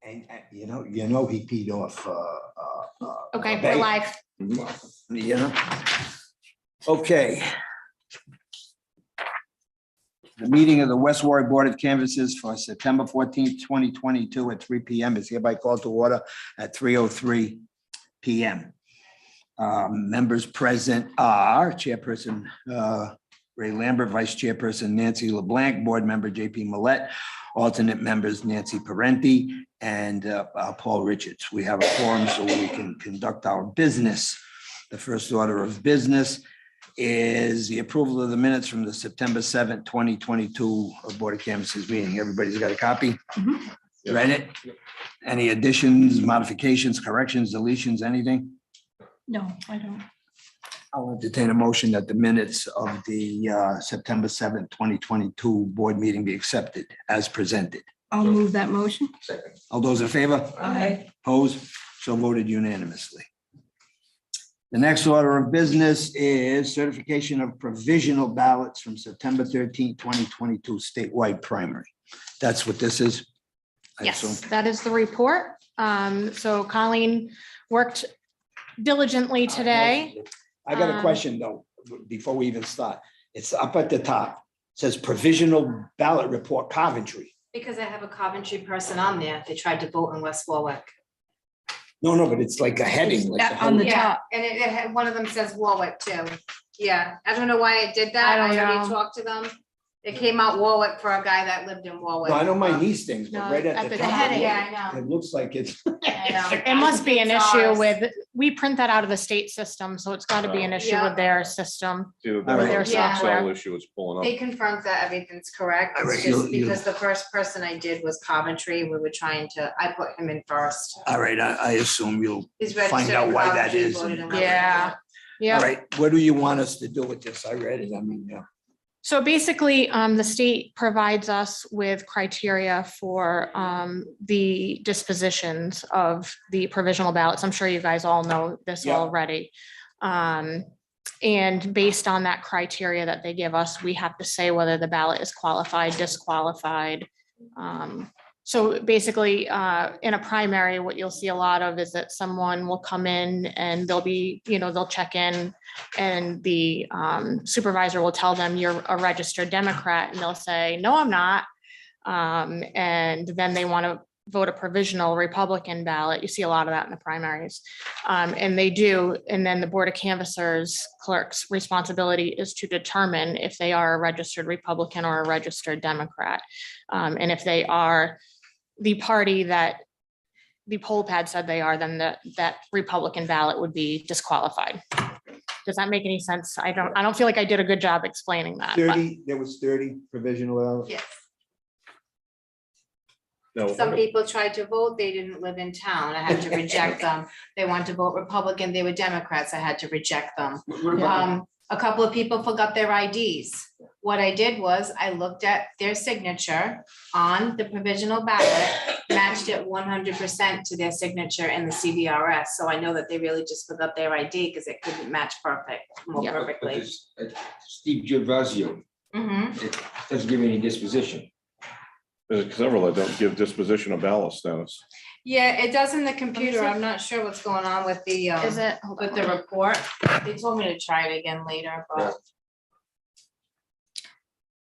And you know, he peed off. Okay, a we're bank. live. You know. Okay. The meeting of the West Warwick Board of Canvassers for September 14th, 2022 at 3 p.m. is hereby called to order at 3:03 p.m. Members present are Chairperson Ray Lambert, Vice Chairperson Nancy LeBlanc, Board Member JP Millette, alternate members Nancy Parenti and Paul Richards. We have a forum so we can conduct our business. The first order of business is the approval of the minutes from the September 7th, 2022 Board of Canvassers meeting. Everybody's got a copy? Read it? Any additions, modifications, corrections, deletions, anything? No, I don't. I'll entertain a motion that the minutes of the September 7th, 2022 board meeting be accepted as presented. I'll move that motion. All those in favor? Aye. Opposed? So voted unanimously. The next order of business is certification of provisional ballots from September 13th, 2022 statewide primary. That's what this is? I Yes, assume. that is the report. So Colleen worked diligently today. I got a question though, before we even start. It's up at the top. It says provisional ballot report Coventry. Because I have a Coventry person on there, they tried to vote in West Warwick. No, but it's like a heading. like the On the whole- Yeah, top. and it had, one of them says Warwick too. Yeah, I don't know why it did that. I don't already know. talked to them. It came out Warwick for a guy that lived in Warwick. No, I know my niece things, but No, right at at the the The top. heading, yeah, I know. It looks like it's. I know. It must be an It's issue ours. with, we print that out of the state system, so it's got to be an issue Yeah. with their system. Either All right. that or it's an Yeah. Excel issue, it's pulling They up. confirmed that everything's correct. All right, It's you'll- just you'll- because the first person I did was Coventry. We were trying to, I put him in first. All right, I assume you'll, He's Find registered out in why that Coventry, is. voted in West Yeah. Warwick. all Yeah. right, what do you want us to do with this? I read it, I mean, yeah. So basically, the state provides us with criteria for the dispositions of the provisional ballots. I'm sure you guys all know this Yeah. already. And based on that criteria that they give us, we have to say whether the ballot is qualified, disqualified. So basically, in a primary, what you'll see a lot of is that someone will come in and they'll be, they'll check in and the supervisor will tell them you're a registered Democrat and they'll say, no, I'm not. And then they want to vote a provisional Republican ballot. You see a lot of that in the primaries. And they do. And then the Board of Canvassers clerk's responsibility is to determine if they are a registered Republican or a registered Democrat. And if they are the party that the poll pad said they are, then that Republican ballot would be disqualified. Does that make any sense? I don't feel like I did a good job explaining that. but- 30, there was 30 provisional ballots. Yes. No, Some people tried to vote, they didn't live in town, I had to reject them. They wanted to vote Republican, they were Democrats, I had to reject them. A couple of people forgot their IDs. What I did was I looked at their signature on the provisional ballot, matched it 100% to their signature in the CVRS. So I know that they really just forgot their ID because it couldn't match more Yeah. perfectly. Steve Gervasio, Mhm. it doesn't give any disposition. there's several that don't give disposition of ballot status. Yeah, it does in the computer. I'm not sure what's going on with the, Is it? hold with on. the report. They told me to try it again later, but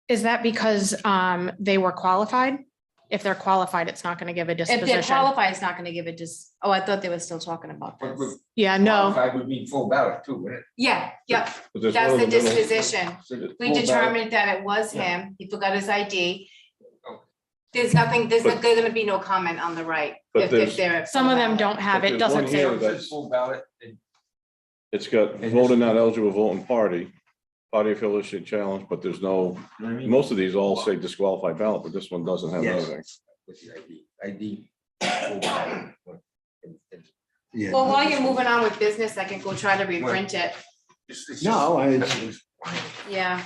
Is that because they were qualified? If they're qualified, it's not going to give a if they're disposition. qualified, it's not gonna give it just, oh, I thought they were still talking about But this. Yeah, no. qualified would mean full ballot too, wouldn't it? Yeah, yep, But there's that's one the in middle. disposition. So the We full ballot- determined that it was Yeah. him. He forgot his ID. Oh. There's nothing, there's But- gonna be no comment on the right. But if there's- they're Some of them full ballot. don't have it. But there's Doesn't one say. here It says full ballot, and It's got And voted this- not eligible voting party affiliation challenge, but there's no, you know what I mean? most of these all say disqualified ballot, but this one doesn't have Yes. anything. With the ID. full ballot. Yeah. Well, while you're moving on with business, I can go try to reprint it. It's just- No, Yeah,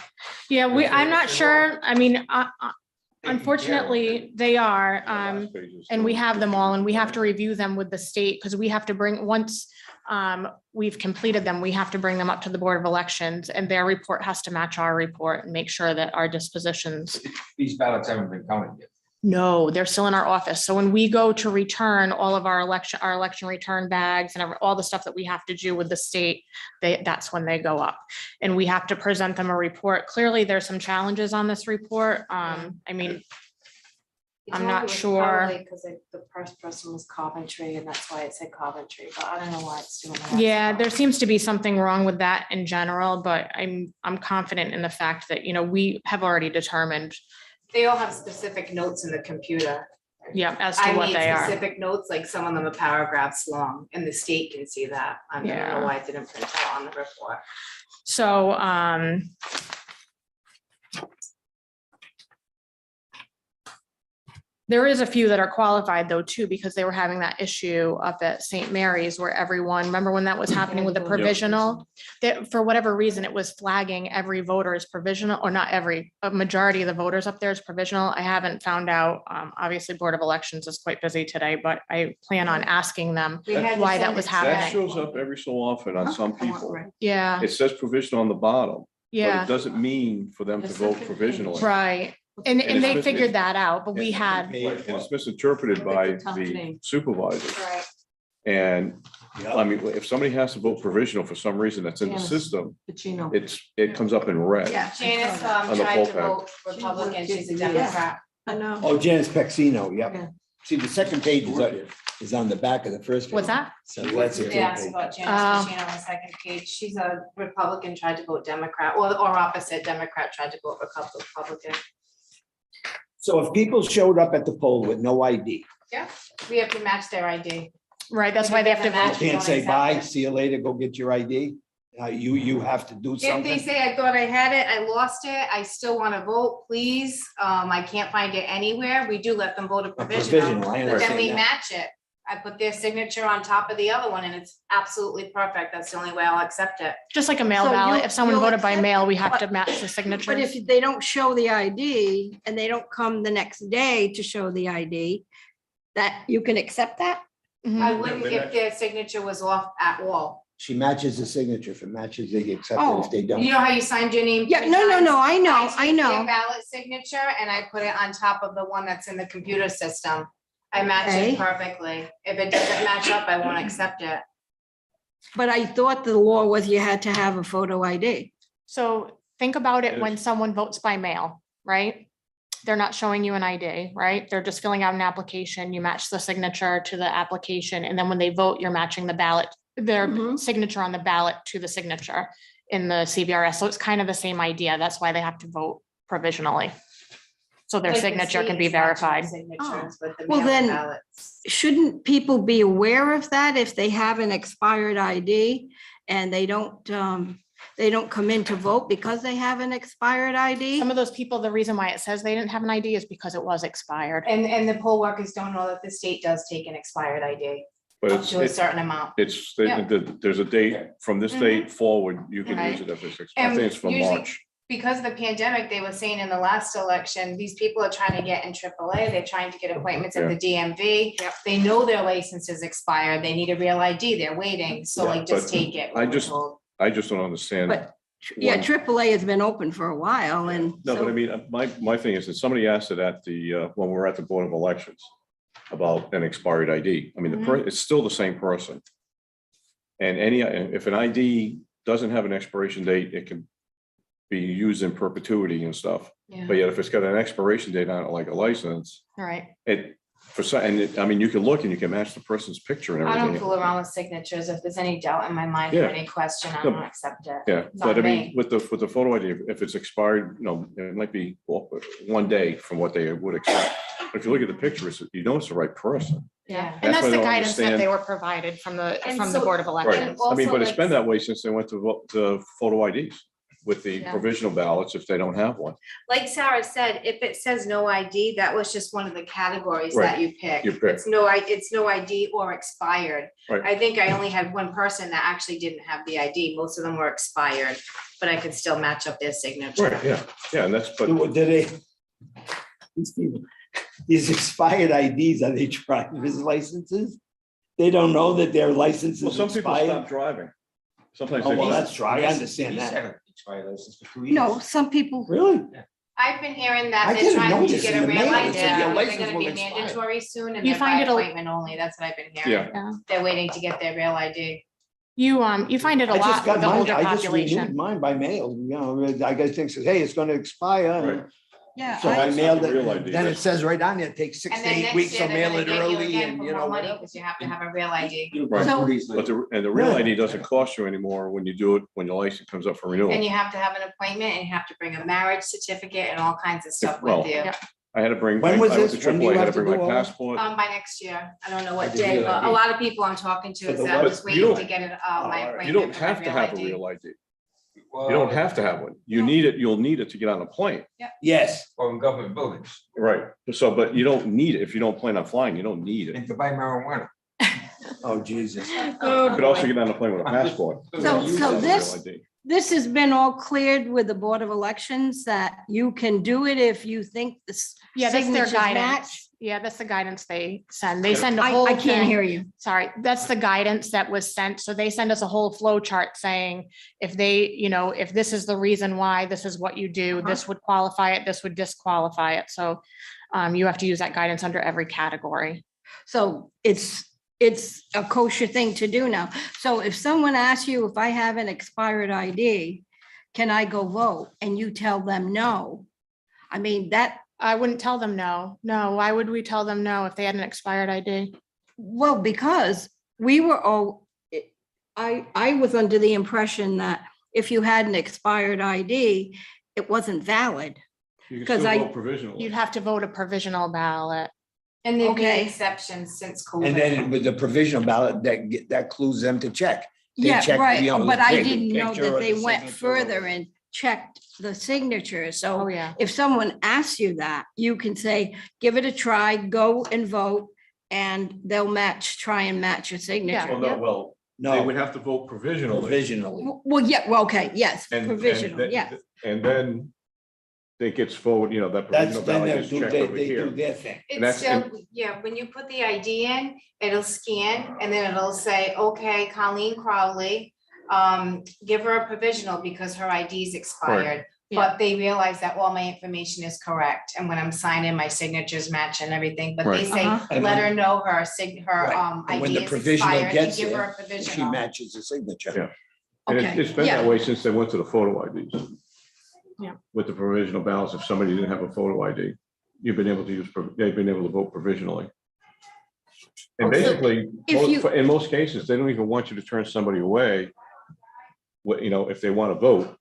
Yeah, I'm not sure. I mean, Taken care of. unfortunately, they are. Last page is- And we have them all and we have to review them with the state because we have to bring, once we've completed them, we have to bring them up to the Board of Elections and their report has to match our report and make sure that our dispositions. These ballots haven't been counted yet. No, they're still in our office. So when we go to return all of our election return bags and all the stuff that we have to do with the state, that's when they go up. And we have to present them a report. Clearly, there's some challenges on this report. I mean, I'm not sure. Because the first person was Coventry and that's why it said Coventry, but I don't know why it's doing that. Yeah, there seems to be something wrong with that in general, but I'm confident in the fact that, you know, we have already determined, They all have specific notes in the computer. yeah, as to I what made they are. specific notes, like some of them are paragraphs long, and the state can see that. I don't Yeah. know why it didn't print out on the report. So, there is a few that are qualified though, too, because they were having that issue up at St. Mary's where everyone, remember when that was happening with the provisional? That for whatever reason, it was flagging every voter as provisional, or not every, a majority of the voters up there is provisional. I haven't found out. Obviously, Board of Elections is quite busy today, but I plan on asking them. We had to Why that send was it happening. That shows up every so often on some people. Yeah, It says provisional on the bottom, but yeah, it doesn't mean for them to vote provisionally. right. And it's they mis- figured that out, but we had, And it's misinterpreted by the supervisor. Right. And I mean, if somebody has to vote provisional for some reason that's in the Janice. system, Pacino. it comes up in red. Janice On the tried poll to pad. vote Republican, she's a Yeah. Democrat. I know. Oh, Janice Pexino, Yeah. yep. See, the second page is on the back of the first. what's page. that? So that's They it. asked about Janice Pacino on the second page. She's a Republican, tried to vote Democrat, or opposite, Democrat tried to vote Republican. So if people showed up at the poll with no ID, We have to match their ID. Right, that's why they have to Match. vote. can't say Don't bye, accept it. see you later, go get your ID. You have to do If they something. say, I thought I had it, I lost it, I still want to vote, please, I can't find it anywhere, we do let them vote a provisional. provisional, I But then we understand match it. I put their signature on top of the other one and it's absolutely perfect. That's the only way I'll accept it. Just like a mail So ballot, you- if someone you'll voted by accept mail, we it, have to but- match the But signatures. if they don't show the ID and they don't come the next day to show the ID, that you can accept that? Mhm. I wouldn't if their signature was off at all. She matches the signature. If it matches, they accept it. Oh. If they You don't, know how you signed your name? Yeah, three no, times? I know, I took their know. Ballot signature and I put it on top of the one that's in the computer system. I match Okay. it perfectly. If it doesn't match up, I won't accept it. But I thought the law was you had to have a photo ID. So think about it Yes. when someone votes by mail, right? They're not showing you an ID, right? They're just filling out an application. You match the signature to the application, and then when they vote, you're matching the ballot, their Mhm. signature on the ballot to the signature in the CVRS. So it's kind of the same idea. That's why they have to vote provisionally. So their Like the signature can state be is matching verified. Signatures with the Well, mail then- ballots. Shouldn't people be aware of that if they have an expired ID and they don't come in to vote because they have an expired ID? Some of those people, the reason why it says they didn't have an ID is because it was expired. And the poll workers don't know that the state does take an expired ID But up to a it's, certain amount. stated that there's a date from this date forward, you can use Right. it if it's, I And think it's from usually- March. Because of the pandemic, they were saying in the last election, these people are trying to get in AAA, they're trying to get appointments at the DMV. They know their license is expired, they need a real ID, they're waiting, so Yeah, like, just but take it. I we're just- told. I just don't understand. But, yeah, One- AAA has been open for a while and. No, but I so- mean, my thing is that somebody asked it at the, when we were at the Board of Elections about an expired ID. I mean, it's still the same person. And if an ID doesn't have an expiration date, it can be used in perpetuity and stuff. Yeah. But yet if it's got an expiration date on it, like a license, All right. I mean, you can look and you can match the person's picture and I don't everything. fool around with signatures, if there's any doubt in my mind or Yeah. any question, I No. don't accept it. Yeah, It's but I on mean, me. with the photo ID, if it's expired, it might be one day from what they would accept. But if you look at the picture, you know it's the right person. Yeah. And That's that's why I the don't guidance that understand- they were provided from the And from the so- Board of Right. Elections. I mean, Also, but it's like- been that way since they went to photo IDs with the Yeah. provisional ballots if they don't have one. Like Sarah said, if it says no ID, that was just one of the categories Right. that you pick. You pick. It's no ID or expired. Right. I think I only had one person that actually didn't have the ID. Most of them were expired, but I could still match up their signature. Yeah, and that's, but do they? These people, these expired IDs, are they driver's licenses? They don't know that their license well, is some people stop expired? driving. Sometimes Oh, well, they, that's true. I understand He's that. had an expired license for 2 years. No, some people, Really? I've been hearing I that get they're a trying to notice get in a the real mail ID, that said your they're license gonna will be expire. mandatory soon, and You they're by find it a- appointment only, that's what I've been hearing. Yeah. They're waiting to get their real ID. You find it a I lot just got with the mine, older I just renewed population. mine by mail, you know, I got things says, hey, it's gonna expire. and Right. Yeah, So I I- mailed That's not the real it, ID, then it that's- says right on there, it takes 6 And to then 8 next weeks, year, so they're mail gonna it get you early again and for you know, more money, whatever. because you have to have a real ID. Right. So- But the real Yeah. ID doesn't cost you anymore when you do it, when your license comes up for renewal. And you have to have an appointment, and you have to bring a marriage certificate and all kinds of stuff well, with you. Yeah. I had to bring, When I was went to this? When do you AAA, I had have to to bring do my all that? passport. By next year, I don't know what The day, real but a ID. lot of people I'm talking to For is the that I what? was But waiting you to don't- get my appointment. You don't for my have to real have a ID. real ID. You don't have to have one. You need it, you'll need it to get on a plane. Yes, Or in government buildings, Right. So, but you don't need it. If you don't plan on flying, you don't need it. and to buy marijuana. oh, Jesus. You could also get on a plane with a passport. So Use that as a real this- ID. this has been all cleared with the Board of Elections that you can do it if you think the Yeah, that's their signatures guidance. match? Yeah, that's the guidance they send. They send a I, whole I can't thing. hear you. Sorry, that's the guidance that was sent. So they send us a whole flow chart saying if they, if this is the reason why, this is what you do, this would qualify it, this would disqualify it. So you have to use that guidance under every category. So it's a kosher thing to do now. So if someone asks you, if I have an expired ID, can I go vote? And you tell them no. I mean, that, I wouldn't tell them no. No, why would we tell them no if they had an expired ID? well, because we were all, I was under the impression that if you had an expired ID, it wasn't valid. You can 'Cause still I- vote provisionally. You'd have to vote a provisional ballot. And there've been Okay. exceptions since And COVID. then with the provisional ballot, that clues them to check. They Yeah, check, right, you know, but I take a didn't know picture that of they the went signature. further and checked the signature. Oh, So yeah. if someone asks you that, you can say, give it a try, go and vote, and they'll try and match your signature. Well, they No, would have to vote provisionally. provisionally. Well, yeah, well, okay, yes, And- and provisional, then- yes. And then it gets forward, that That's, provisional then ballot they gets do, checked they over do here. their thing. And It's that's- still, yeah, when you put the ID in, it'll scan, and then it'll say, okay, Colleen Crowley, give her a provisional because her ID's expired. Yeah. But they realize that all my information is correct, and when I'm signing, my signatures match and everything, but they Right. say, Uh-huh. And let when- her know her Right. And when ID the is provisional expired, and gets give her there, a she provisional. matches the signature. Yeah. And Okay, it's been that yeah. way since they went to the photo IDs. Yeah. With the provisional ballots, if somebody didn't have a photo ID, they've been able to vote provisionally. And Okay. basically, If you- in most cases, they don't even want you to turn somebody away. If they want to vote,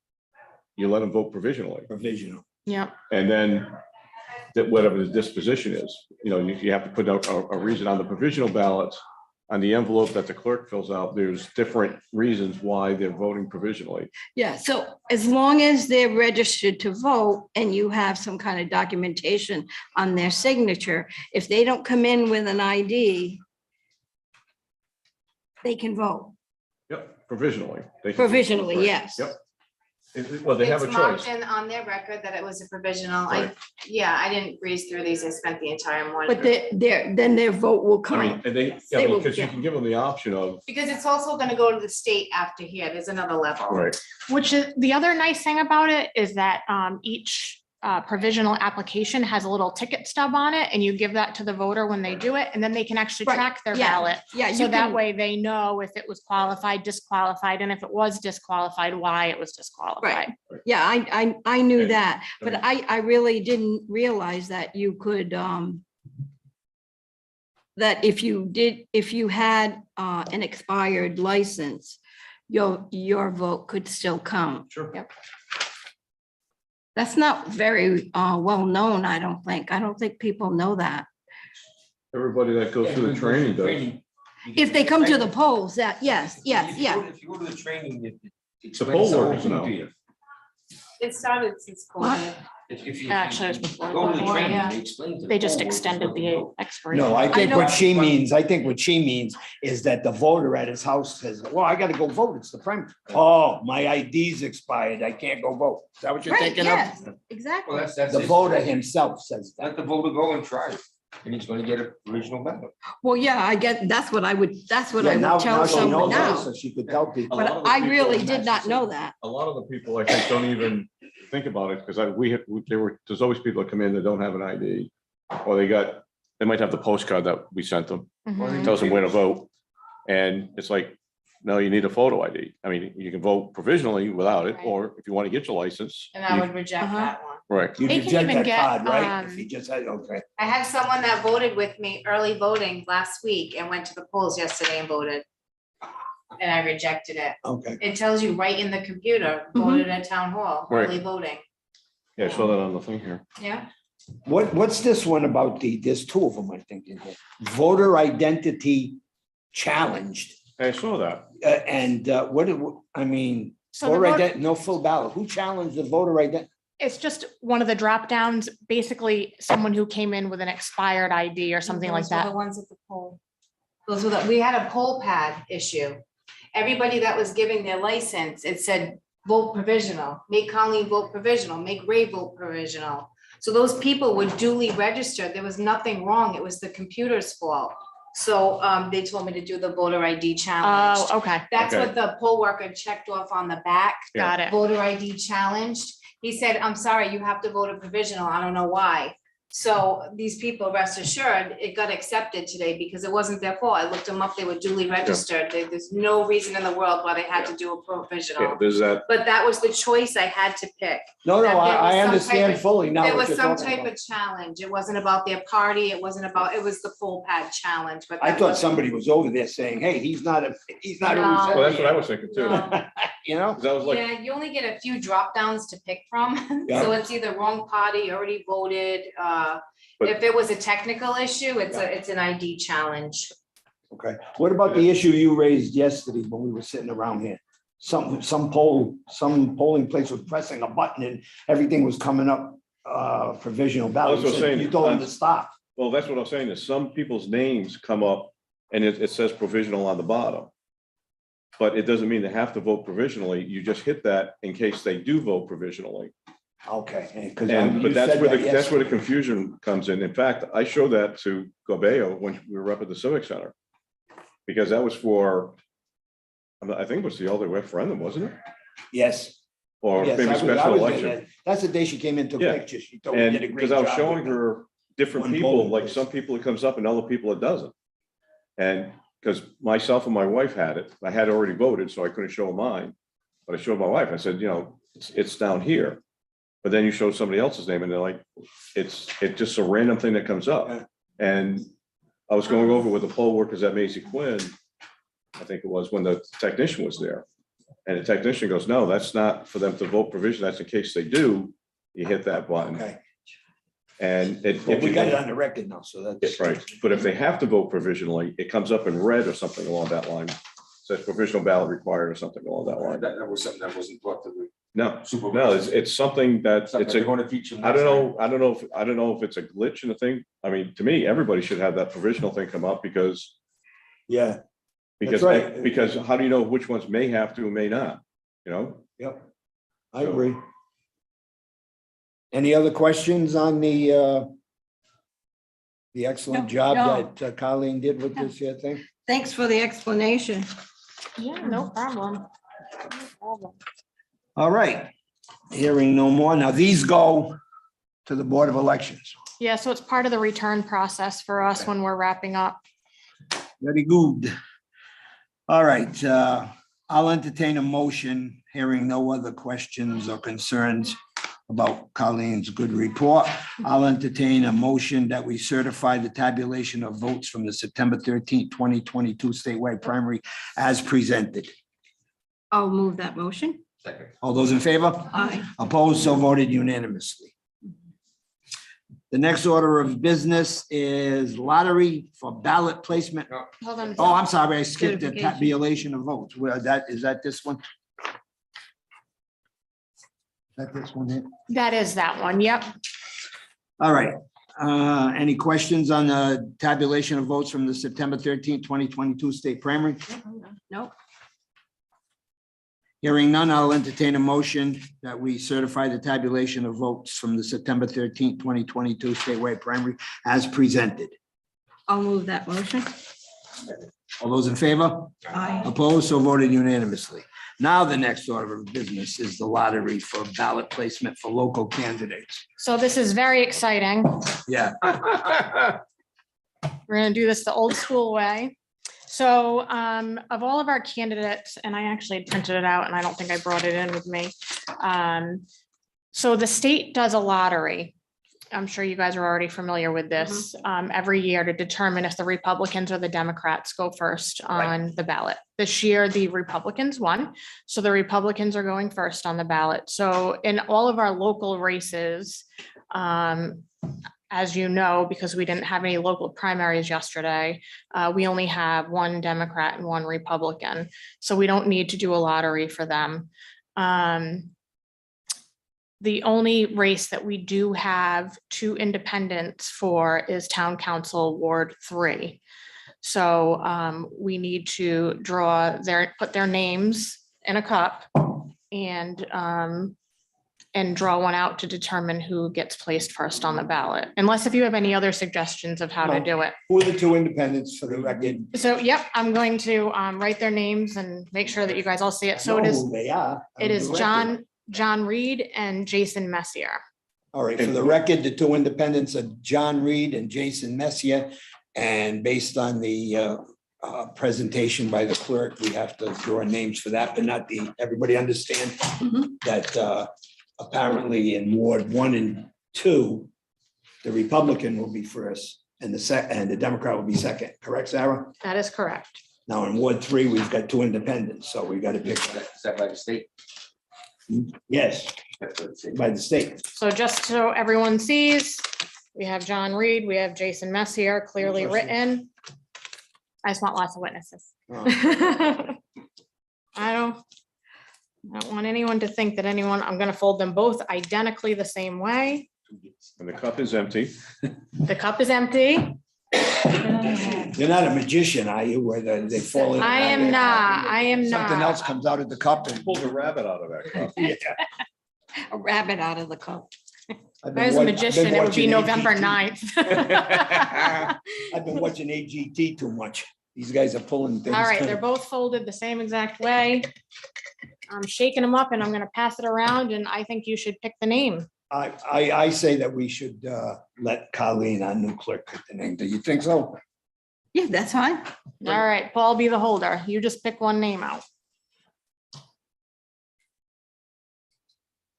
you let them vote provisionally. Provisional. Yeah. And then that whatever the disposition is, you have to put out a reason on the provisional ballots. On the envelope that the clerk fills out, there's different reasons why they're voting provisionally. Yeah, so as long as they're registered to vote and you have some kind of documentation on their signature, if they don't come in with an ID, they can vote. Yep, provisionally. They can- Provisionally, Right, yes. Yep. Well, they have a It's marked choice. in on their record that it was a provisional. Right. I didn't breeze through these. I spent the entire morning. But then their vote will I mean, count. and They they, will- because you yeah. can give them the option of, Because it's also gonna go to the state after here. There's another level. right, Which is, the other nice thing about it is that each provisional application has a little ticket stub on it, and you give that to the voter when they do it, and then they can actually Right, track their yeah, ballot. Yeah, So you that can, way they know if it was qualified, disqualified, and if it was disqualified, why it was disqualified. yeah, I knew And- that, but I really didn't realize that you could, that if you had an expired license, your vote could still count. sure. Yep. That's not very well known, I don't think. I don't think people know that. Everybody that goes through the training does. If they come to the polls, that, yes, yes, If you yeah. go- If you go to the training, it The poll explains the whole workers thing know. to you. It started since What? COVID. If you Actually, it was before Go to the before, training, yeah. they explain to the They just poll workers extended what to the do. expiration. No, I think know- what she means is that the voter at his house says, well, I gotta go vote. It's the prime. Oh, my ID's expired. I can't go vote. Is that what you're Right, thinking yes, of? exactly. Well, that's The his voter choice. himself says that. Let the voter go and try it, and he's gonna get a original ballot. Well, yeah, I get, that's what I would Yeah, now tell she someone knows that, now. So she could tell people. A lot But of the I people- really did not know that. A lot of the people, I think, don't even think about it, because there's always people that come in that don't have an ID. Or they might have the postcard that we sent them, Mhm. tells them where to vote. And it's like, no, you need a photo ID. I mean, you can vote provisionally without it, Right. or if you want to get your license. And I you- would reject Uh-huh. that one. Right, You They can reject even that get, card, right? If um, he just said, okay. I had someone that voted with me early voting last week and went to the polls yesterday and voted. And I rejected it. Okay. It tells you right in the computer, voted at town hall, Right. early voting. yeah, I saw that on the thing here. Yeah, What's this one about there's two of them, I think, in here. Voter identity challenged. I saw that. And I mean, So the voter vote- ident, no full ballot. Who challenged the voter ident? It's just one of the drop downs, basically someone who came in with an expired ID or something like Those were that. The ones at the poll. Those were we had a poll pad issue. Everybody that was giving their license, it said vote provisional, make Colleen vote provisional, make Ray vote provisional. So those people were duly registered. There was nothing wrong. It was the computer's fault. So they told me to do the voter ID challenge. Oh, okay, That's Okay. what the poll worker checked off on the back. got it. Voter ID challenged. He said, I'm sorry, you have to vote a provisional. I don't know why. So these people, rest assured, it got accepted today because it wasn't their fault. I looked them up. They were duly registered. There's no reason in the world why they had to do a Yeah, provisional. there's that. But that was the choice I had to pick. No, That there was I some understand type of- fully now. There what was you're some talking type about. of challenge. It wasn't about their party. It wasn't about, it was the poll pad challenge, but. I that thought wasn't- somebody was over there saying, hey, he's not No. Well, that's what I was thinking too. No. You know? 'Cause I was like, Yeah, you only get a few drop downs to pick from, Yeah. so it's either wrong party, already voted, But- if it was a technical issue, it's an ID challenge. Okay. What about the issue you raised yesterday when we were sitting around here? Some polling place was pressing a button and everything was coming up, provisional ballot. That's what I'm saying. You told them to stop. well, that's what I was saying, is some people's names come up and it says provisional on the bottom. But it doesn't mean they have to vote provisionally. You just hit that in case they do vote provisionally. Okay. 'Cause And, you but that's said where that that's where the yesterday. confusion comes in. In fact, I showed that to Gobeo when we were up at the Civic Center. Because that was for, I think it was the elder referendum, wasn't it? Yes. Or Yes, maybe I was special there. election. That's the day she came in, took Yeah. pictures. She told me And did a great because I was job showing with it. her different One people, polling like place. some people it comes up and other people it doesn't. And because myself and my wife had it, I had already voted, so I couldn't show mine. But I showed my wife, I said, it's down here. But then you show somebody else's name and they're like, it's just a random thing that comes Yeah. up. And I was going over with the poll workers at Macy Quinn, I think it was when the technician was there. And the technician goes, no, that's not for them to vote provision. That's in case they do, you hit that button. Okay. And it. But we got it on the record now, so that's. Right, but if they have to vote provisionally, it comes up in red or something along that line. Says provisional ballot required or something along that line. That was something that wasn't brought to the No, supervisor. no, it's something that, Something it's they're a, gonna teach them. I don't know if it's a glitch in the thing. I mean, to me, everybody should have that provisional thing come up because, Yeah, because, right. because how do you know which ones may have to and may not, you know? yep. I So- agree. Any other questions on the excellent No, job no. that Colleen did with this here thing? Thanks for the explanation. Yeah, no problem. No problem. All right, hearing no more. Now, these go to the Board of Elections. Yeah, so it's part of the return process for us Okay. when we're wrapping up. Very good. All right, I'll entertain a motion, hearing no other questions or concerns about Colleen's good report. I'll entertain a motion that we certify the tabulation of votes from the September 13th, 2022 statewide primary as presented. I'll move that motion. Second. All those in favor? Aye. Opposed, so voted unanimously. The next order of business is lottery for ballot placement. Hold on. Oh, I'm sorry, I skipped the Certification. tabulation of votes. Well, is that this one? Is that this one here? That is that one. Yep. All right. Any questions on the tabulation of votes from the September 13th, 2022 state primary? Nope. Hearing none, I'll entertain a motion that we certify the tabulation of votes from the September 13th, 2022 statewide primary as presented. I'll move that motion. All those in favor? Aye. Opposed, so voted unanimously. Now, the next order of business is the lottery for ballot placement for local candidates. So this is very exciting. Yeah, We're gonna do this the old school way. So of all of our candidates, and I actually printed it out and I don't think I brought it in with me. So the state does a lottery. I'm sure you guys are already familiar with this, every year to determine if the Republicans or the Democrats go first on the ballot. This year, the Republicans won, so the Republicans are going first on the ballot. So in all of our local races, as you know, because we didn't have any local primaries yesterday, we only have one Democrat and one Republican. So we don't need to do a lottery for them. The only race that we do have two independents for is Town Council Ward 3. So we need to put their names in a cup and draw one out to determine who gets placed first on the ballot, unless if you have any other suggestions of how to do it. who are the two independents for the record? So, yep, I'm going to write their names and make sure that you guys all see it. So it Know is, who they are. it is John Reed and Jason Messier. All right, for the record, the two independents are John Reed and Jason Messier. And based on the presentation by the clerk, we have to draw names for that, but not everybody understand that apparently in Ward 1 and 2, the Republican will be first and the Democrat will be second. Correct, Sarah? That is correct. Now in Ward 3, we've got two independents, so we got to pick. Is that by the state? Yes, That's what it says. by the state. So just so everyone sees, we have John Reed, we have Jason Messier clearly written. I just want lots of witnesses. I don't want anyone to think that I'm gonna fold them both identically the same way. And the cup is empty. The cup is empty. You're not a magician, are you? Where they fall in. I am not. Something else comes out of the cup and. Pulled a rabbit out of that cup. Yeah. A rabbit out of the cup. I've been If I was a wa- I've magician, been it would be watching November AGT. 9th. I've been watching AGT too much. These guys are pulling things. All right, too. they're both folded the same exact way. I'm shaking them up and I'm gonna pass it around and I think you should pick the name. I say that we should let Colleen, our new clerk, pick the name. Do you think so? Yeah, that's fine. All right, Paul, be the holder. You just pick one name out.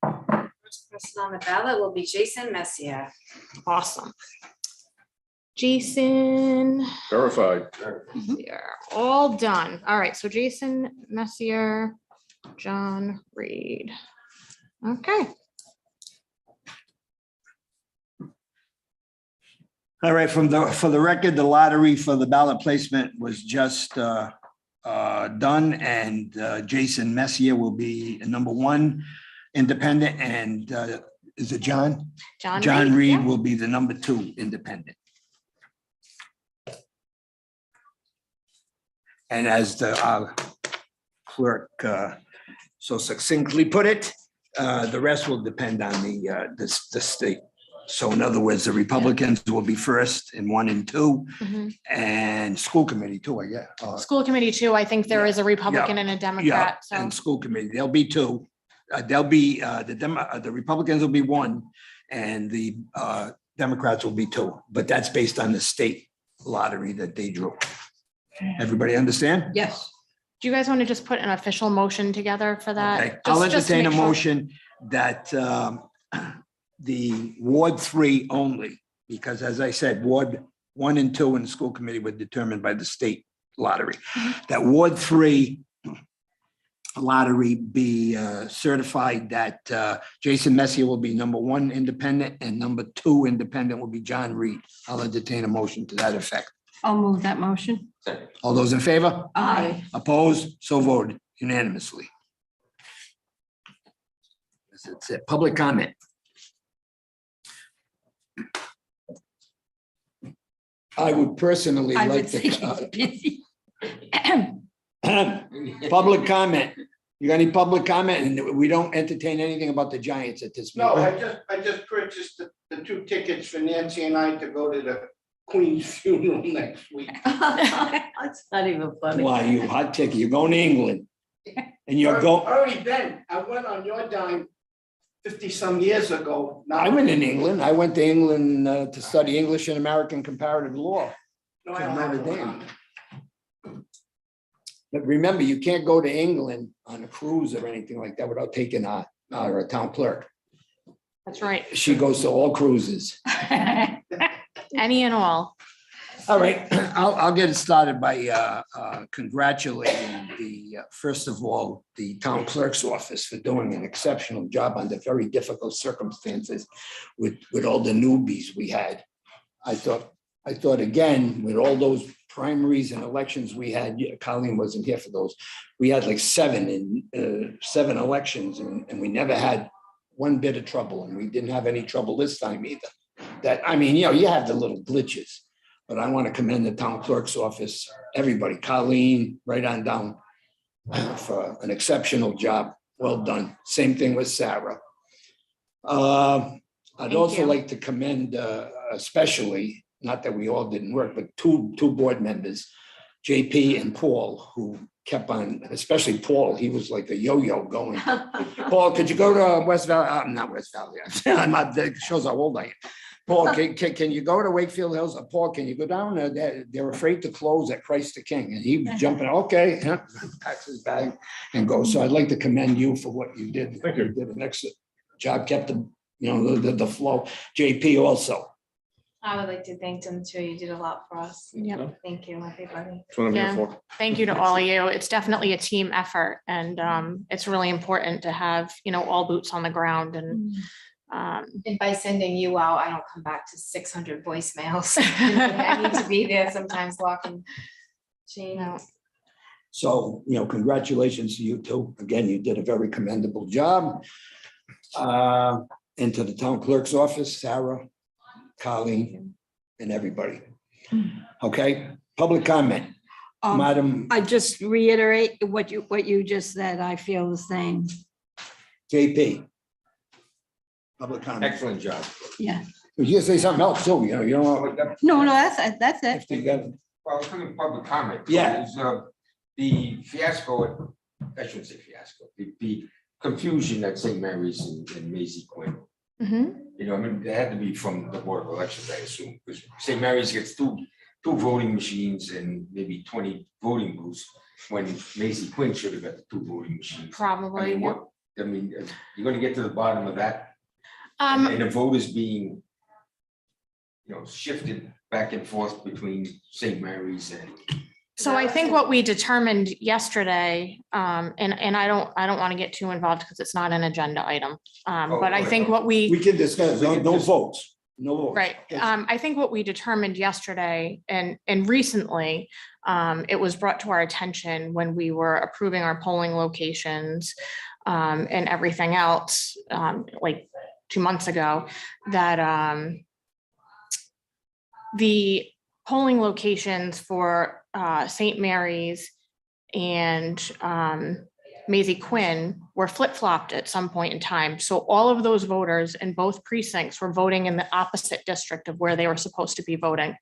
First person on the ballot will be Jason Messier. Awesome. Jason, Verified. Messier, all done. All right, so Jason Messier, John Reed. Okay, All right, for the record, the lottery for the ballot placement was just done, and Jason Messier will be number one independent, and is it John? John Reed yeah. will be the number two independent. And as the clerk so succinctly put it, the rest will depend on the state. So in other words, the Republicans will be first in 1 and 2, Mhm. and school committee too, I guess. School committee too, I think there is a Republican and a Yeah, Democrat, so. and school committee, there'll be 2. There'll be, the Republicans will be 1, and the Democrats will be 2, but that's based on the state lottery that they drew. Everybody understand? Yes. Do you guys want to just put an official motion together for that? Okay, I'll Just to entertain a make sure. motion that the Ward 3 only, because as I said, Ward 1 and 2 in the school committee were determined by the state lottery. That Ward 3 lottery be certified that Jason Messier will be number 1 independent and number 2 independent will be John Reed. I'll entertain a motion to that effect. I'll move that motion. Second. All those in favor? Aye. Opposed? So voted unanimously. That's it. Public comment. I would personally I like would say to, he's busy. public comment. You got any public comment? And we don't entertain anything about the Giants at this No, meeting. I just purchased the 2 tickets for Nancy and I to go to the Queen's funeral next week. That's not even funny. Why, you hot ticket, you're going to England. And you're going, Already been, I went on your dime 50-some years ago. Now I went in England. I went to England to study English and American comparative law. No, I don't have Notre to Dame. run. But remember, you can't go to England on a cruise or anything like that without taking a town clerk. That's right. She goes to all cruises. Any and all. All right, I'll get it started by congratulating first of all, the town clerk's office for doing an exceptional job under very difficult circumstances with all the newbies we had. I thought again, with all those primaries and elections we had, Colleen wasn't here for those. We had like seven elections and we never had one bit of trouble, and we didn't have any trouble this time either. You have the little glitches, but I want to commend the town clerk's office, everybody, Colleen, right on down, for an exceptional job. Well done. Same thing with Sarah. I'd Thank also you. like to commend especially, not that we all didn't work, but two board members, JP and Paul, who kept on, especially Paul, he was like a yo-yo going. Paul, could you go to West Valley? I'm not West Valley. I'm not, that shows how old I am. Paul, can you go to Wakefield Hills? Paul, can you go down? They're afraid to close at Christ the King. And he was jumping, okay, yeah, packs his bag and goes. So I'd like to commend you for what you did. Thank you. Did an excellent job, kept the flow. JP also. I would like to thank them too. You did a lot for us. Yeah. Thank you, everybody. That's what I'm here Yeah. for. Thank you to all of you. It's definitely a team effort and it's really important to have, all boots on the ground and And by sending you out, I don't come back to 600 voicemails. I need to be there sometimes walking. No. So, congratulations to you too. Again, you did a very commendable job. And to the town clerk's office, Sarah, Colleen, and everybody. Okay, public comment, Madam I just reiterate what you just said. I feel the same. JP. Public comment. Excellent job. Yeah. You can say something else too, you don't want No, that's it. to. Well, it's coming public comment. Yeah. It's, the fiasco, I shouldn't say fiasco, the confusion at St. Mary's and Maisie Quinn. Mhm. It had to be from the Board of Elections, I assume, because St. Mary's gets two voting machines and maybe 20 voting booths, when Maisie Quinn should have got the 2 voting machines. Probably. You're gonna get to the bottom of that, Um, and the vote is being, shifted back and forth between St. Mary's and. So I think what we determined yesterday, and I don't want to get too involved because it's not an agenda item. But I think what We can discuss, no votes, no votes. right, I think what we determined yesterday and recently, it was brought to our attention when we were approving our polling locations and everything else, like 2 months ago, that the polling locations for St. Mary's and Maisie Quinn were flip-flopped at some point in time. So all of those voters in both precincts were voting in the opposite district of where they were supposed to be voting.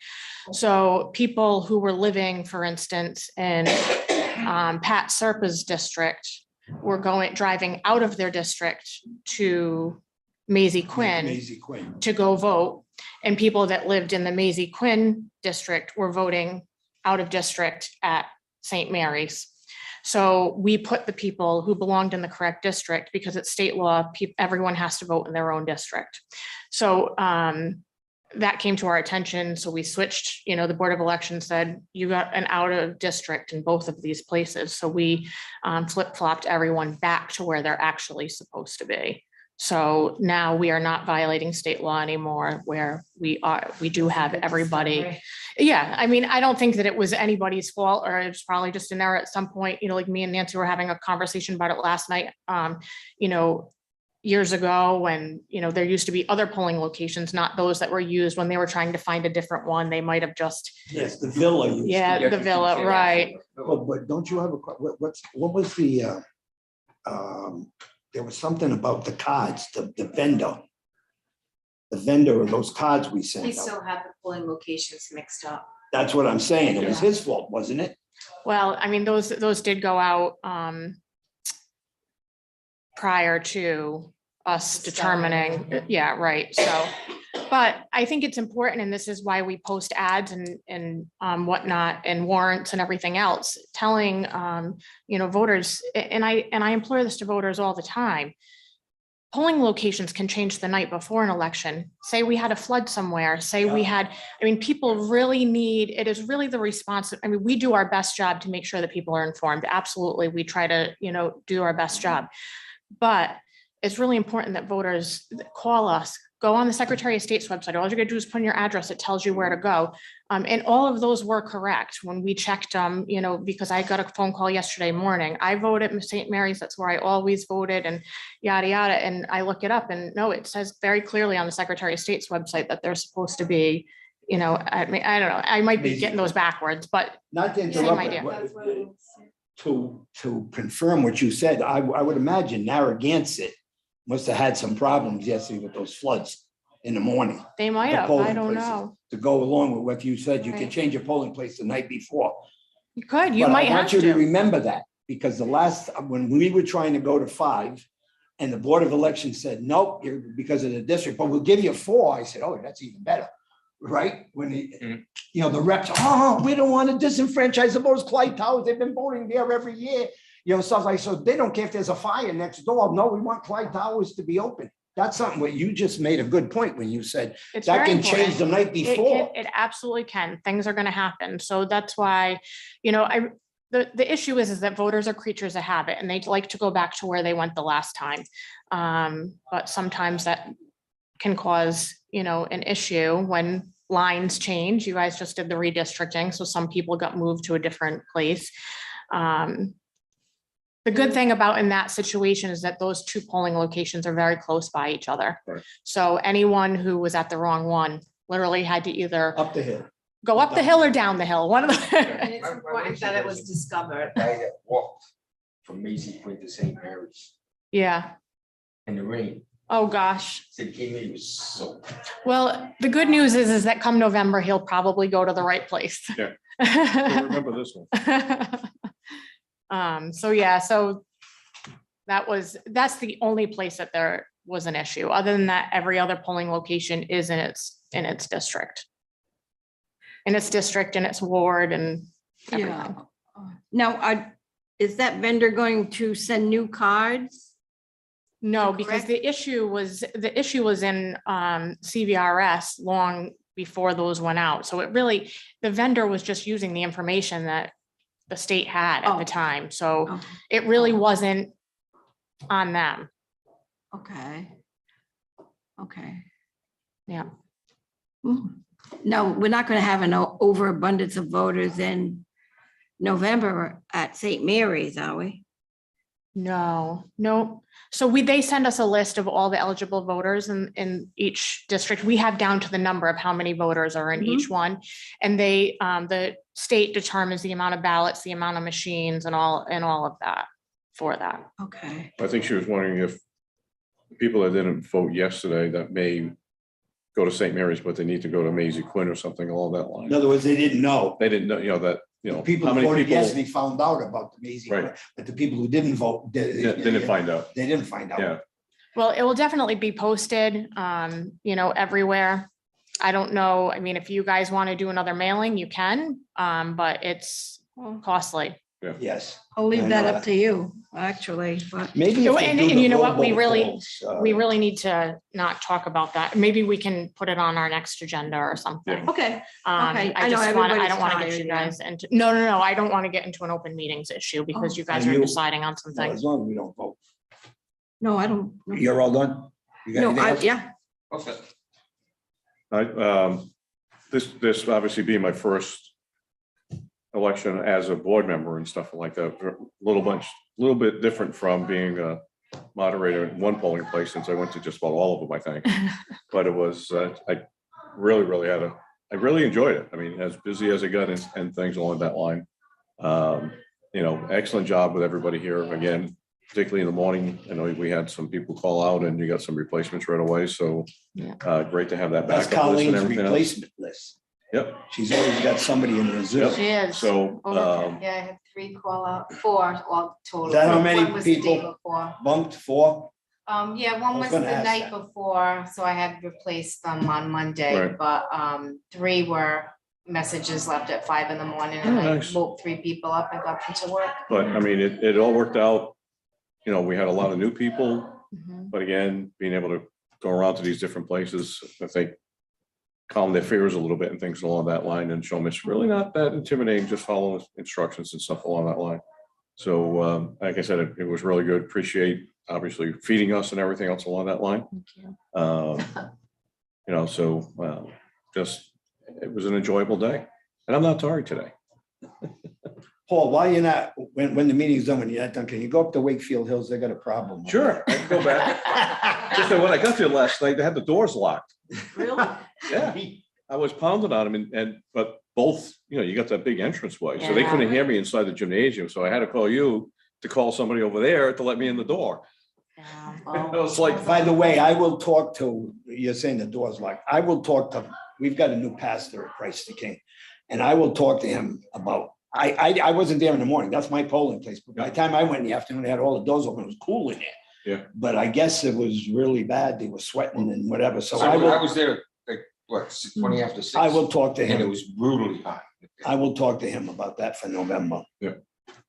So people who were living, for instance, in Pat Serpa's district were driving out of their district to Maisie Quinn Maisie Quinn. to go vote. And people that lived in the Maisie Quinn district were voting out of district at St. Mary's. So we put the people who belonged in the correct district, because it's state law, everyone has to vote in their own district. So that came to our attention. So we switched, the Board of Elections said, you got an out of district in both of these places. So we flip-flopped everyone back to where they're actually supposed to be. So now we are not violating state law anymore, where we do have everybody. Yeah, I don't think that it was anybody's fault, or it's probably just an error at some point, like me and Nancy were having a conversation about it last night. Years ago when, there used to be other polling locations, not those that were used when they were trying to find a different one. They might have just, Yes, the villa. used to yeah, be. the villa, right. But don't you have what was the, there was something about the cards, the vendor. the vendor of those cards we He sent out. still had the polling locations mixed up. That's what I'm saying. It was his fault, wasn't it? Well, I mean, those did go out prior to us determining, yeah, right, so. But I think it's important, and this is why we post ads and whatnot, and warrants and everything else, telling voters, and I implore this to voters all the time. Polling locations can change the night before an election. Say we had a flood somewhere, say we had, I mean, people really need, it is really the response. I mean, we do our best job to make sure that people are informed. Absolutely. We try to, do our best job. But it's really important that voters call us, go on the Secretary of State's website. All you gotta do is put in your address. It tells you where to go. And all of those were correct when we checked them, because I got a phone call yesterday morning. I voted in St. Mary's. That's where I always voted, and yada, yada. And I look it up, and no, it says very clearly on the Secretary of State's website that they're supposed to be, I mean, I don't know. I might be getting those backwards, but Not to Same interrupt, idea. to confirm what you said, I would imagine Narragansett must have had some problems yesterday with those floods in the morning. they might The have. I polling don't places. know. To go along with what you said, you can Right. change your polling place the night before. You could, you But might I have want you to to. remember that, because when we were trying to go to 5, and the Board of Elections said, nope, you're because of the district, but we'll give you 4. I said, oh, that's even better, right? When the reps, we don't want to disenfranchise the voters, Clyde Towers, they've been voting there every year, stuff like, so they don't care if there's a fire next door. No, we want Clyde Towers to be open. That's something what you just made a good point when you said It's that very can important. change the night It before. can, it absolutely can. Things are gonna happen. So that's why, the issue is that voters are creatures of habit, and they'd like to go back to where they went the last time. But sometimes that can cause, an issue when lines change. You guys just did the redistricting, so some people got moved to a different place. The good thing about in that situation is that those 2 polling locations are very close by each other. Right. So anyone who was at the wrong one literally had to either Up the hill. go up the hill or down the hill, one of the. And it's important that it was discovered. A guy that walked from Macy Point to St. Mary's Yeah. in the rain. Oh, gosh. Said he came in, he was so. Well, the good news is that come November, he'll probably go to the right place. Yeah. So remember this one. So that's the only place that there was an issue. Other than that, every other polling location is in its district. In its district, in its ward, and Yeah. everything. Now, is that vendor going to send new cards? No, because the issue was in CVRS long before those went out. So the vendor was just using the information that the state had at the Oh. time. So Oh, it really wasn't on them. okay. Okay. Yeah. No, we're not going to have an overabundance of voters in November at St. Mary's, are we? No. So they send us a list of all the eligible voters in each district. We have down to the number of how many voters are in each one. And the state determines the amount of ballots, the amount of machines, and all of that for that. Okay. I think she was wondering if people that didn't vote yesterday that may go to St. Mary's, but they need to go to Maisie Quinn or something along that line. In other words, they didn't know. They didn't know, People how who many voted people yesterday found out about the amazing, Right. but the people who didn't vote. didn't find out. They didn't find out. Yeah. Well, it will definitely be posted, everywhere. I don't know. I mean, if you guys want to do another mailing, you can, but it's costly. Yes. I'll leave that up to you, actually, but Maybe. if they And do the you know what? We robocalls, We really need to not talk about that. Maybe we can put it on our next agenda or something. okay. Okay, I I know just want, I everybody's don't want to get tired, you yeah. guys into, no, I don't want to get into an open meetings issue because you guys And are you- deciding on well, something. As long as we don't vote. No, I don't. You're all done? You got No, anything else? yeah, Okay. This obviously being my first election as a board member and stuff like that, a little bit different from being a moderator in one polling place, since I went to just about all of them, I think. But it was, I really I really enjoyed it. I mean, as busy as it got and things along that line. Excellent job with everybody here. Again, particularly in the morning. I know we had some people call out and you got some replacements right away, so Yeah. great to have that That's backup list and Colleen's everything else. replacement list. Yep, She's always got somebody in reserve. She is. so, Yeah, I had 3 call out, 4 all total. Is that how many One was the day people? before. Bumped 4. Yeah, one was was the gonna ask night that. before, so I had replaced them on Monday, Right. but 3 were messages left at 5 in the morning Oh, and I nice. woke 3 people up and got them to work. but I mean, it all worked out. You know, we had a lot of new people, Mhm. but again, being able to go around to these different places, I think calm their fears a little bit and things along that line and show them it's really not that intimidating, just follow instructions and stuff along that line. So, like I said, it was really good. Appreciate obviously feeding us and everything else along that line. Thank you. You know, so just, it was an enjoyable day. And I'm not tired today. Paul, why you're not, when the meeting's done, when you're not done, can you go up to Wakefield Hills? They got a problem. Sure, I can go back. Just that when I got there last night, they had the doors locked. Really? Yeah, I was pounding on them but both, you know, you got that big entranceway, so they couldn't hear me inside the gymnasium, so I had to call you to call somebody over there to let me in the door. Yeah. It was like, By the way, I will talk to, you're saying the door's locked. I will talk to, we've got a new pastor at Christ the King. And I will talk to him about, I wasn't there in the morning. That's my polling place. But by the time I went in the afternoon, they had all the doors open. It was cool in there. Yeah. But I guess it was really bad. They were sweating and whatever. So So I I will, was there, like, what, 20 after 6? I will talk to And it him. was brutally hot. I will talk to him about that for November. Yeah.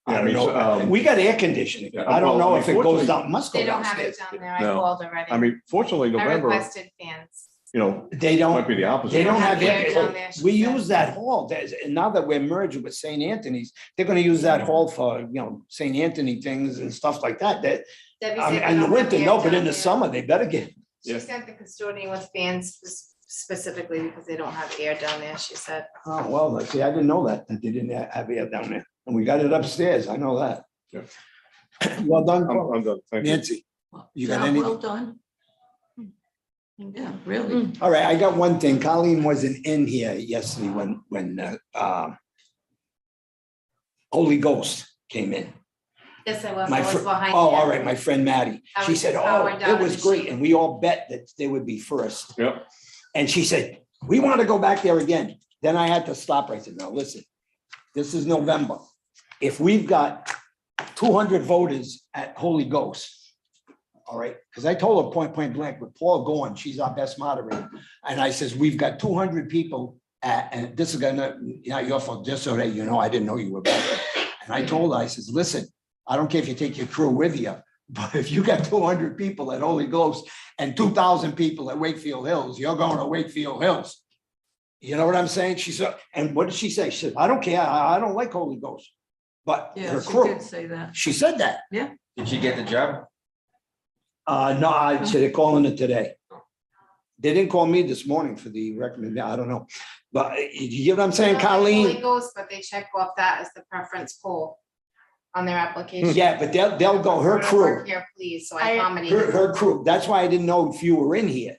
I Yeah, I don't mean, know. We got air conditioning. Yeah, I don't well, know if it goes unfortunately- down, must go They don't have downstairs. it down there. I No. called already. I mean, fortunately, I November, requested fans. you know, They might don't, be the opposite. they don't have air air. down there, she We said. use that hall. And now that we're merged with St. Anthony's, they're gonna use that hall for, you know, St. Anthony things and stuff like that. That, Debbie I said mean, they in the don't have winter, air no, but down in the there. summer, they better get. She sent the custodian with fans specifically because they don't have air down there, she said. Oh, well, let's see, I didn't know that they didn't have air down there. And we got it upstairs. I know that. Yeah. Well done, I'm done. Thank you. Nancy. You got Job any? well done. Yeah, really. All right, I got one thing. Colleen wasn't in here yesterday when Holy Ghost came in. Yes, I was, My I was fr- behind. Oh, you. all right, my friend Maddie. I She was said, just oh, powering down it the was great. machine. And we all bet that they would be first. Yep, And she said, we want to go back there again. Then I had to stop her. I said, no, listen, this is November. If we've got 200 voters at Holy Ghost, all right, because I told her point blank, with Paul going, she's our best moderator. And I says, we've got 200 people and this is gonna, not your fault, just so that you know, I didn't know you were back there. And I told her, I says, listen, I don't care if you take your crew with you, but if you got 200 people at Holy Ghost and 2,000 people at Wakefield Hills, you're going to Wakefield Hills. You know what I'm saying? She said, and what did she say? She said, I don't care. I don't like Holy Ghost. But Yeah, her she crew, did say that. she said that. Did she get the job? No, I said they're calling it today. They didn't call me this morning for the recommendation. I don't know. But you get what I'm saying, They don't like Holy Colleen? Ghost, but they check off that as the preference poll on their application. Yeah, but they'll go, her Wanna work crew, Here, please, so I- I accommodate. her crew. That's why I didn't know if you were in here.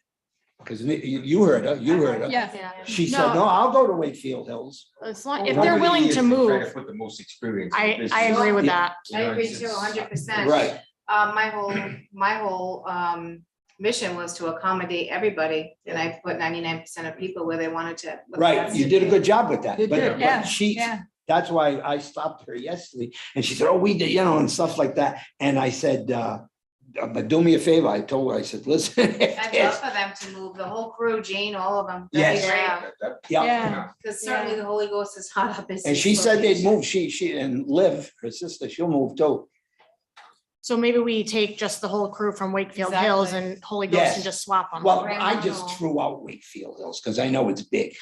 Because you heard her, you heard her. Yeah. She said, no, I'll go to Wakefield Hills. As long, if Well, they're Over the willing years, to they try move, Put the most experience. in I business. agree with Yeah. that. You I know, agree it's too, just- 100%. Right. My whole mission was to accommodate everybody, and I put 99% of people where they wanted to. what they Right, asked you to did a do. good job with that. You But did, but yeah, she, yeah. that's why I stopped her yesterday and she said, oh, we did, you know, and stuff like that. And I said, but do me a favor. I told her, I said, listen. I'd love for them to move, the whole crew, Jane, all of them. Yes. Yeah, Yeah. Because certainly the Holy Ghost is hot up. and she said they'd move. She and Liv, her sister, she'll move too. So maybe we take just the whole crew from Wakefield Hills Exactly. and Holy Ghost Yes. and just swap them. Well, Right I now. just threw out Wakefield Hills because I know it's big.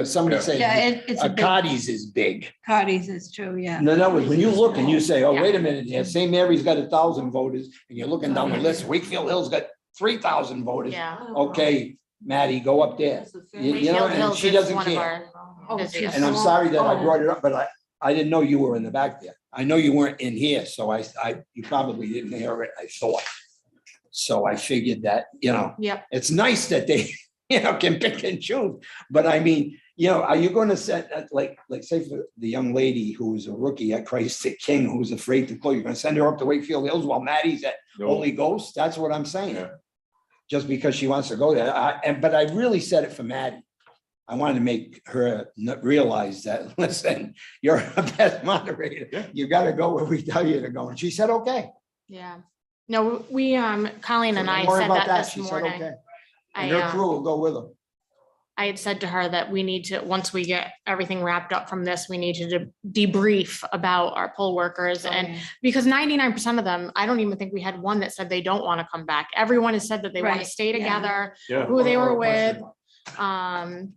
Somebody Yeah. said, Yeah, it's a big, Cotty's is big. Cotty's is true, yeah. No, no, when you look and you say, oh, Yeah. wait a minute, yeah, St. Mary's got 1,000 voters, and you're looking down the list, Wakefield Hill's got 3,000 voters. Yeah. Okay, Maddie, go up there. You know, Wakefield and Hills she is doesn't one of care. our Oh, busiest. she's- And I'm sorry that I Oh. brought it up, but I didn't know you were in the back there. I know you weren't in here, so you probably didn't hear it, I thought. So I figured that, you know, Yep. it's nice that they, you know, can pick and choose, but I mean, You know, are you gonna set, like, say for the young lady who's a rookie at Christ the King, who's afraid to close, you're gonna send her up to Wakefield Hills while Maddie's at No, Holy Ghost? That's what I'm saying. Yeah. Just because she wants to go there. But I really said it for Maddie. I wanted to make her realize that, listen, you're a best moderator. Yeah. You gotta go where we tell you to go. And she said, okay. Yeah. No, we, Colleen and So I don't worry said about that this She said, morning. okay. I, And her crew will go with her. I had said to her that we need to, once we get everything wrapped up from this, we need to debrief about our poll workers. And Okay. because 99% of them, I don't even think we had one that said they don't want to come back. Everyone has said that they want to Right, stay yeah. together, yeah, who they were with. Question. Um,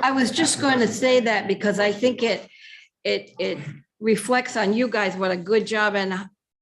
I was just going to say that because I think it reflects on you guys what a good job and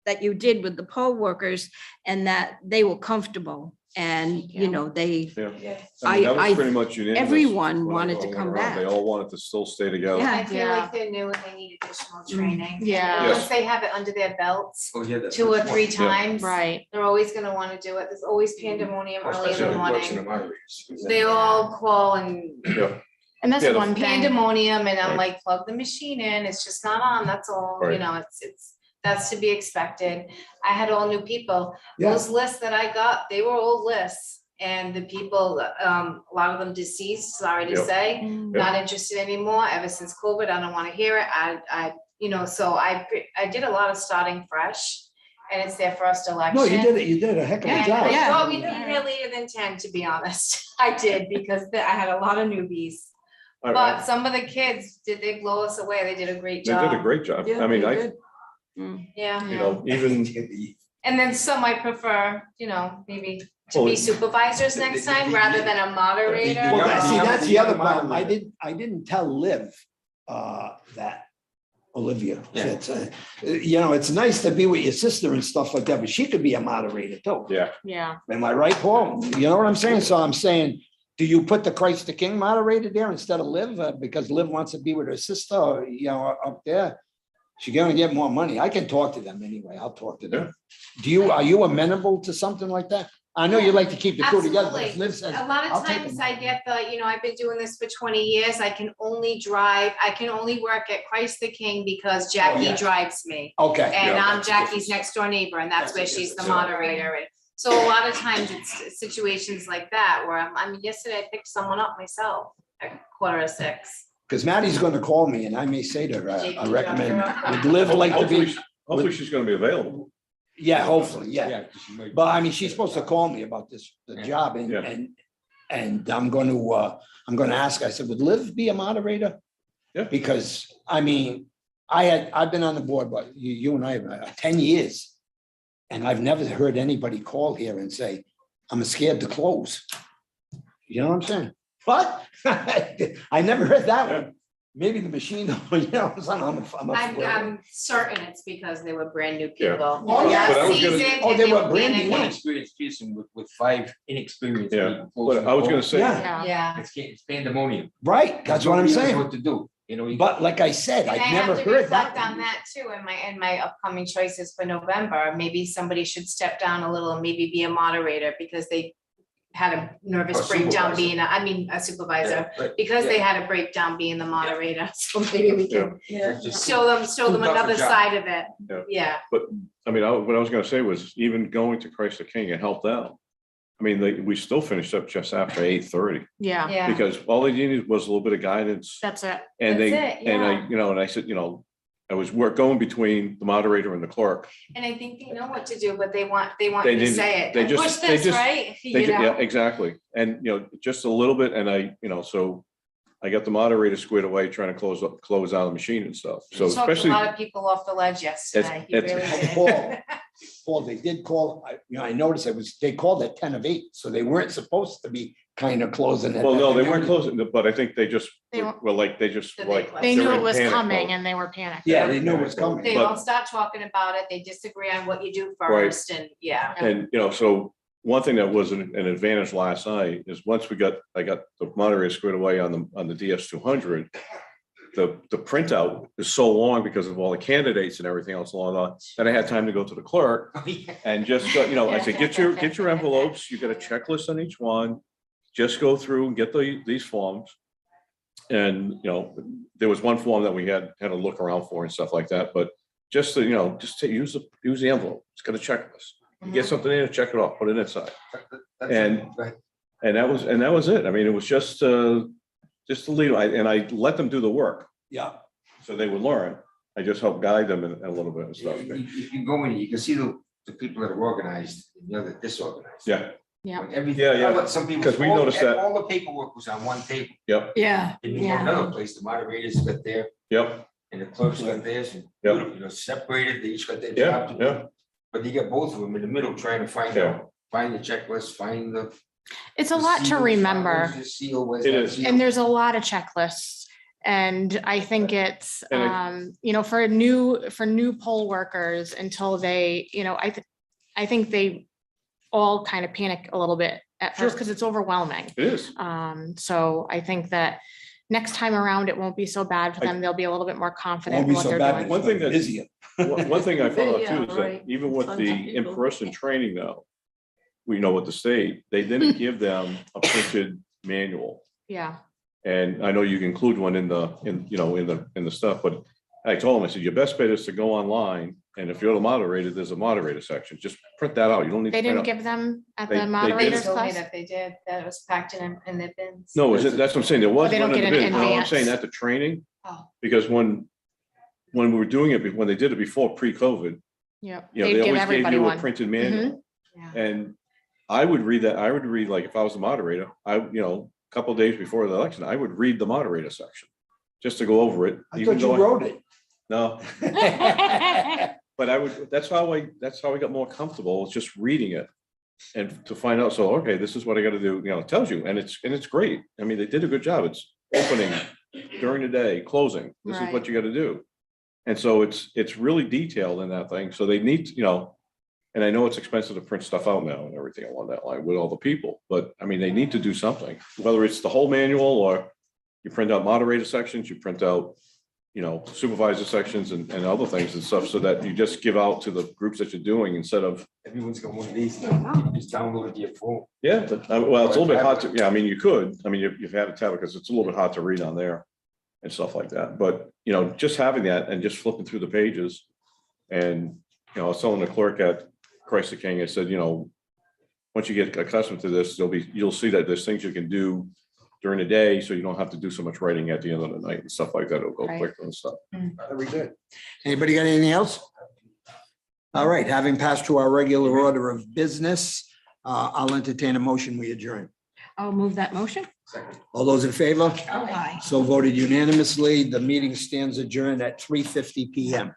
that you did with the poll workers and that they were comfortable and, you Yeah. know, they, yeah. I mean, that I- was pretty much unanimous. everyone when it wanted to all come went around. back. They all wanted to still stay together. Yeah. I feel Yeah. like they're new and they need additional training. Yeah. And Yes. Once they have it under their belts Oh, yeah. that's 2 or the 3 point. times. right. They're always gonna wanna do it. There's always pandemonium early in Especially the if it works in the morning. moderators. They all call and Yeah, And that's Yeah, the one thing. pandemonium and I'm Right. like, plug the machine in. It's just not on. That's all, you Right. know, that's to be expected. I had all new people. Yeah. Those lists that I got, they were old lists. And the people, a lot of them deceased, sorry to Yep. say, Mm, not interested anymore. Ever since COVID, I don't want to hear it. You know, so I did a lot of starting fresh and it's their first election. No, you did a heck of a And job. I Yeah. thought we'd be here later than 10, to be honest. I did because I had a lot of newbies. But some of the kids, they blow us away? They did a great They job. did a great job. I mean, Yeah, you know, even, and then some I prefer, you know, maybe to Well, be supervisors next time rather than a moderator. Well, see, Yeah. that's the other problem. I didn't tell Liv, that Olivia. Yeah. Fitz, you know, it's nice to be with your sister and stuff like that, but she could be a moderator too. yeah, Yeah. Am I right, Paul? You know what I'm saying? So I'm saying, do you put the Christ the King moderator there instead of Liv? Because Liv wants to be with her sister, or, you know, up there. She's gonna get more money. I can talk to them anyway. I'll talk to them. Are you amenable to something like that? I know you like to keep the two together, but if Absolutely. Liv says. A lot I'll of take times them. I get you know, I've been doing this for 20 years. I can only work at Christ the King because Jackie yeah. drives me. Okay, And Yeah, I'm that's a Jackie's difference. next door neighbor and that's That's a where she's the difference, yeah. moderator. And so a lot of times it's situations like that where I mean, yesterday I picked someone up myself at 5:45. because Maddie's gonna call me and I may say to her, I JP, recommend, drop her off. would Liv like to hopefully, be? hopefully she's gonna be available. Yeah, hopefully, yeah. Yeah, 'cause you might- But I mean, she's supposed to call me about the job and, Yeah. and I'm gonna ask, I said, would Liv be a moderator? Yeah. Because, I mean, I've been on the board, but you and I, 10 years. And I've never heard anybody call here and say, I'm scared to close. You know what I'm saying? But I never heard that one. Maybe the machine, you know, I'm afraid. I'm certain it's because they were brand new Yeah. people. Oh, yeah. But I was gonna- Seasoned Oh, and they were brand panicking. new. Inexperienced person with 5 inexperienced. Yeah, people closing but I was the gonna door. say, Yeah. Yeah. It's pandemonium. Right, that's what I'm Nobody knows saying. What to do, you know? But like I said, And I I've have never to heard reflect that. on that too in my upcoming choices for November. Maybe somebody should step down a little and maybe be a moderator because they had a nervous Or breakdown supervisor. being, a supervisor, Yeah, right. because they Yeah. had a breakdown being the moderator. So maybe we can Just- show them Too tough a another job. side of it. Yeah. Yeah, I mean, what I was gonna say was even going to Christ the King, it helped out. I mean, we still finished up just after 8:30 Yeah. yeah. because all they needed was a little bit of guidance. That's it. And they, That's it, and yeah. I, you know, and I said, you know, I was going between the moderator and the clerk. And I think they know what to do, but they want They me to didn't- say it. they just- Push they this, just- right? They, You yeah, know? exactly. And, you know, just a little bit and I, you know, so I got the moderator squared away trying to close out the machine and stuff. So Talked a especially, lot of people off the ledge yesterday. You it's- really did. Paul, Paul, they did call, I noticed they called at 10 of 8, so they weren't supposed to be kind of closing it. well, no, they weren't closing, but I think they just, They were were- like, they just Did like. they They they knew were it in was panic coming mode. and they were panicking. Yeah, they knew it was coming. They But- won't stop talking about it. They disagree on what you do Right. first and, yeah. And, you know, so one thing that was an advantage last night is once I got the moderator squared away on the DS 200. The printout is so long because of all the candidates and everything else along on, that I had time to go to the clerk and just, you know, I said, get your envelopes, you got a checklist on each one. Just go through and get these forms. And, you know, there was one form that we had to look around for and stuff like that, but just to, you know, just to use the envelope. It's got a checklist. You get something in, check it off, put it inside. And- Go ahead. And that was it. I mean, it was just to lead, and I let them do the work, Yeah. so they would learn. I just helped guide them in a little bit and stuff. You can go in, you can see the people that are organized, and the other disorganized. Yeah, Yeah. Like everything. Yeah, yeah. But some people. 'Cause we noticed that- All the paperwork was on one table. yep, Yeah, And you go yeah. another place, the moderators got there, yep, and the clerks got theirs, and, Yep. you know, separated, they each got their yeah, job. to do. yeah. But you got both of them in the middle trying to find Yeah. out, find the checklist, find the. It's a the lot to seal, remember. where's the seal, where's It that is. seal? And there's a lot of checklists. And I think it's, And I- you know, for new poll workers until they, you know, I think they all kind of panic a little bit at Sure. first because it's overwhelming. It is. So I think that next time around, it won't be so bad for them. They'll be a little bit more confident Won't in be what so they're bad. doing. One thing that- Busier. One thing I found out Yeah, too is that right. even with Tons the of people. in-person training now, we know with the state, they didn't give them a printed manual. Yeah, And I know you can include one in the stuff, but I told them, I said, your best bet is to go online. And if you're the moderator, there's a moderator section. Just print that out. You don't need to they print didn't out. give them at They the did. They moderators told me class. that they did, that it was packed in their bins. No, is it, that's what I'm saying. There was they one don't in the get it bid. in No, I'm saying advance. at the training, Oh. because when we were doing it, when they did it before pre-COVID, Yep, you know, they'd they give always gave everybody you a one. printed manual. Yeah. And I would read that, I would read, like, if I was the moderator, a couple of days before the election, I would read the moderator section. Just to go over it. I even thought you though wrote it. No, but that's how I got more comfortable, is just reading it. And to find out, so, okay, this is what I gotta do, it tells you, and it's great. I mean, they did a good job. It's opening during the day, closing. This is what Right. you gotta do. And so it's really detailed in that thing. So they need, and I know it's expensive to print stuff out now and everything along that line with all the people, but I mean, they need to do something, whether it's the whole manual or you print out moderator sections, you print out, supervisor sections and other things and stuff, so that you just give out to the groups that you're doing instead of, Everyone's got one of these, you can just download it to your phone. yeah, well, it's a little bit hard to, yeah, I mean, you could, I mean, you've had a tablet because it's a little bit hard to read on there and stuff like that, but, just having that and just flipping through the pages. And, I was telling the clerk at Christ the King, I said, once you get accustomed to this, you'll see that there's things you can do during the day, so you don't have to do so much writing at the end of the night and stuff like that. It'll go Right. quicker and stuff. Very good. Anybody got anything else? All right, having passed to our regular order of business, I'll entertain a motion, we adjourn. I'll move that motion. Second. All those in favor? Aye. So voted unanimously. The meeting stands adjourned at 3:50 PM.